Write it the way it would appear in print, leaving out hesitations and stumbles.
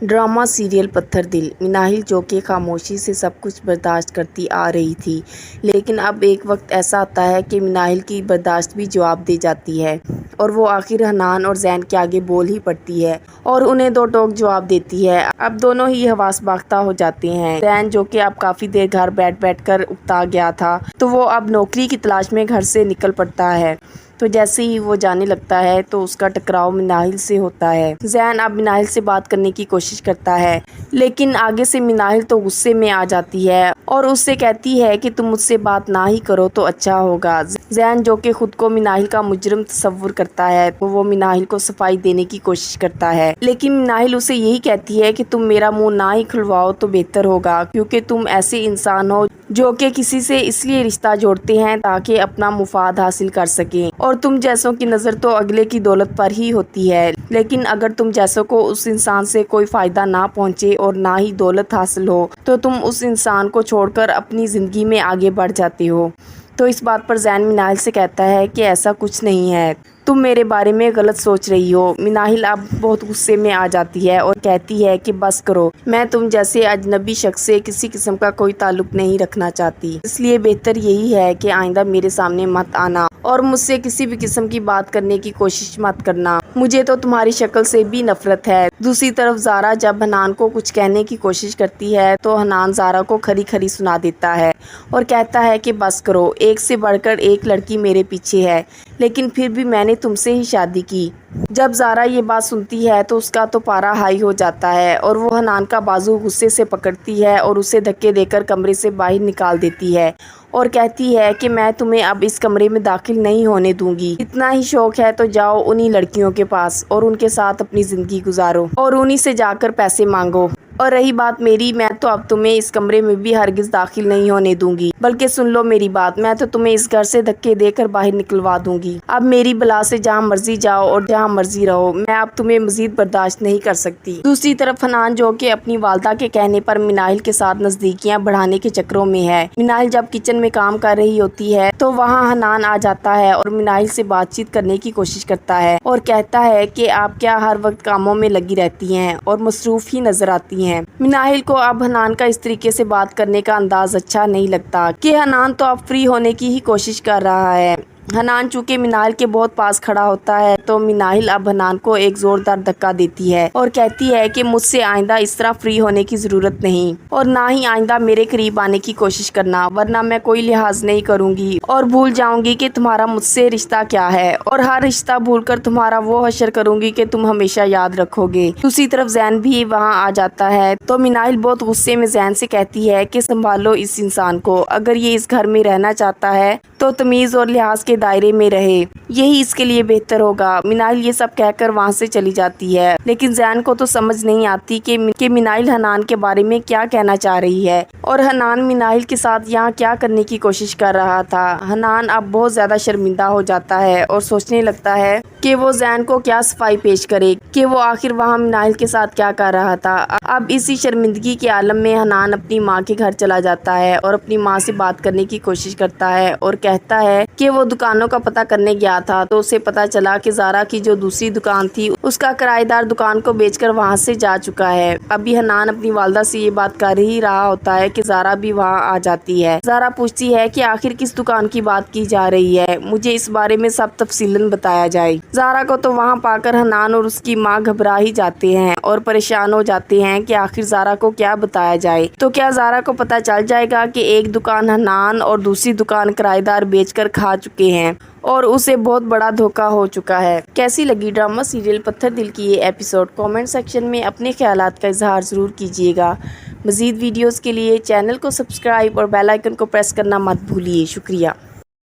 Drama serial पत्थर दिल। मिनाहिल जो कि खामोशी से सब कुछ बर्दाश्त करती आ रही थी, लेकिन अब एक वक्त ऐसा आता है कि मिनाहिल की बर्दाश्त भी जवाब दे जाती है और वो आखिर हनान और जैन के आगे बोल ही पड़ती है और उन्हें दो टोक जवाब देती है। अब दोनों ही हवास बाख्ता हो जाते हैं। जैन जो कि अब काफ़ी देर घर बैठ बैठ कर उकता गया था, तो वो अब नौकरी की तलाश में घर से निकल पड़ता है। तो जैसे ही वो जाने लगता है तो उसका टकराव मिनाहिल से होता है। जैन अब मिनाहिल से बात करने की कोशिश करता है, लेकिन आगे से मिनाहिल तो गुस्से में आ जाती है और उससे कहती है कि तुम मुझसे बात ना ही करो तो अच्छा होगा। जैन जो कि खुद को मिनाहिल का मुजरिम तस्वुर करता है, तो वो मिनाहिल को सफाई देने की कोशिश करता है, लेकिन मिनाहिल उसे यही कहती है कि तुम मेरा मुंह ना ही खुलवाओ तो बेहतर होगा, क्योंकि तुम ऐसे इंसान हो जो कि किसी से इसलिए रिश्ता जोड़ते हैं ताकि अपना मुफाद हासिल कर सकें, और तुम जैसों की नज़र तो अगले की दौलत पर ही होती है, लेकिन अगर तुम जैसों को उस इंसान से कोई फ़ायदा ना पहुंचे और ना ही दौलत हासिल हो तो तुम उस इंसान को छोड़कर अपनी ज़िंदगी में आगे बढ़ जाते हो। तो इस बात पर जैन मिनाहिल से कहता है कि ऐसा कुछ नहीं है, तुम मेरे बारे में गलत सोच रही हो। मिनाहिल अब बहुत गुस्से में आ जाती है और कहती है कि बस करो, मैं तुम जैसे अजनबी शख्स से किसी किस्म का कोई ताल्लुक नहीं रखना चाहती, इसलिए बेहतर यही है कि आइंदा मेरे सामने मत आना और मुझसे किसी भी किस्म की बात करने की कोशिश मत करना। मुझे तो तुम्हारी शक्ल से भी नफरत है। दूसरी तरफ ज़ारा जब हनान को कुछ कहने की कोशिश करती है तो हनान ज़ारा को खरी खरी सुना देता है और कहता है कि बस करो, एक से बढ़कर एक लड़की मेरे पीछे है, लेकिन फिर भी मैंने तुमसे ही शादी की। जब ज़ारा ये बात सुनती है तो उसका तो पारा हाई हो जाता है और वो हनान का बाजू गुस्से से पकड़ती है और उसे धक्के देकर कमरे से बाहर निकाल देती है और कहती है कि मैं तुम्हें अब इस कमरे में दाखिल नहीं होने दूंगी। इतना ही शौक है तो जाओ उन्हीं लड़कियों के पास और उनके साथ अपनी ज़िंदगी गुजारो और उन्हीं से जाकर पैसे मांगो। और रही बात मेरी, मैं तो अब तुम्हें इस कमरे में भी हरगिज़ दाखिल नहीं होने दूंगी, बल्कि सुन लो मेरी बात, मैं तो तुम्हें इस घर से धक्के देकर बाहर निकलवा दूंगी। अब मेरी बला से जहाँ मर्जी जाओ और जहाँ मर्जी रहो, मैं अब तुम्हें मजीद बर्दाश्त नहीं कर सकती। दूसरी तरफ हनान जो कि अपनी वालदा के कहने पर मिनाहिल के साथ नजदीकियाँ बढ़ाने के चक्करों में है। मिनाहिल जब किचन में काम कर रही होती है तो वहाँ हनान आ जाता है और मिनाहिल से बातचीत करने की कोशिश करता है और कहता है कि आप क्या हर वक्त कामों में लगी रहती हैं और मसरूफ ही नजर आती हैं। मिनाहिल को अब हनान का इस तरीके से बात करने का अंदाज अच्छा नहीं लगता कि हनान तो अब फ्री होने की ही कोशिश कर रहा है। हनान चूँकि मिनाहिल के बहुत पास खड़ा होता है तो मिनाहिल अब हनान को एक जोरदार धक्का देती है और कहती है कि मुझसे आइंदा इस तरह फ्री होने की ज़रूरत नहीं और ना ही आइंदा मेरे करीब आने की कोशिश करना, वरना मैं कोई लिहाज नहीं करूँगी और भूल जाऊँगी कि तुम्हारा मुझसे रिश्ता क्या है और हर रिश्ता भूलकर तुम्हारा वो हशर करूँगी कि तुम हमेशा याद रखोगे। दूसरी तरफ जैन भी वहाँ आ जाता है तो मिनाहिल बहुत गुस्से में जैन से कहती है कि संभालो इस इंसान को, अगर ये इस घर में रहना चाहता है तो तमीज़ और लिहाज के दायरे में रहे, यही इसके लिए बेहतर होगा। मिनाहिल ये सब कहकर वहाँ से चली जाती है, लेकिन जैन को तो समझ नहीं आती कि मिनाहिल हनान के बारे में क्या कहना चाह रही है और हनान मिनाहिल के साथ यहाँ क्या करने की कोशिश कर रहा था। हनान अब बहुत ज़्यादा शर्मिंदा हो जाता है और सोचने लगता है कि वो जैन को क्या सफाई पेश करे कि वो आखिर वहाँ मिनाहिल के साथ क्या कर रहा था। अब इसी शर्मिंदगी के आलम में हनान अपनी माँ के घर चला जाता है और अपनी माँ से बात करने की कोशिश करता है और कहता है कि वो दुकानों का पता करने गया था तो उसे पता चला कि ज़ारा की जो दूसरी दुकान थी उसका किराएदार दुकान को बेचकर वहाँ से जा चुका है। अभी हनान अपनी वालदा से ये बात कर ही रहा होता है कि ज़ारा भी वहाँ आ जाती है। ज़ारा पूछती है कि आखिर किस दुकान की बात की जा रही है, मुझे इस बारे में सब तफसीलन बताया जाए। ज़ारा को तो वहाँ पाकर हनान और उसकी माँ घबरा ही जाते हैं और परेशान हो जाते हैं कि आखिर ज़ारा को क्या बताया जाए। तो क्या ज़ारा को पता चल जाएगा कि एक दुकान हनान और दूसरी दुकान किराएदार बेचकर खा चुके हैं और उसे बहुत बड़ा धोखा हो चुका है। कैसी लगी ड्रामा सीरियल पत्थर दिल की ये एपिसोड, कमेंट सेक्शन में अपने ख्यालात का इजहार ज़रूर कीजिएगा। मज़ीद वीडियोज़ के लिए चैनल को सब्सक्राइब और बेल आइकन को प्रेस करना मत भूलिए। शुक्रिया।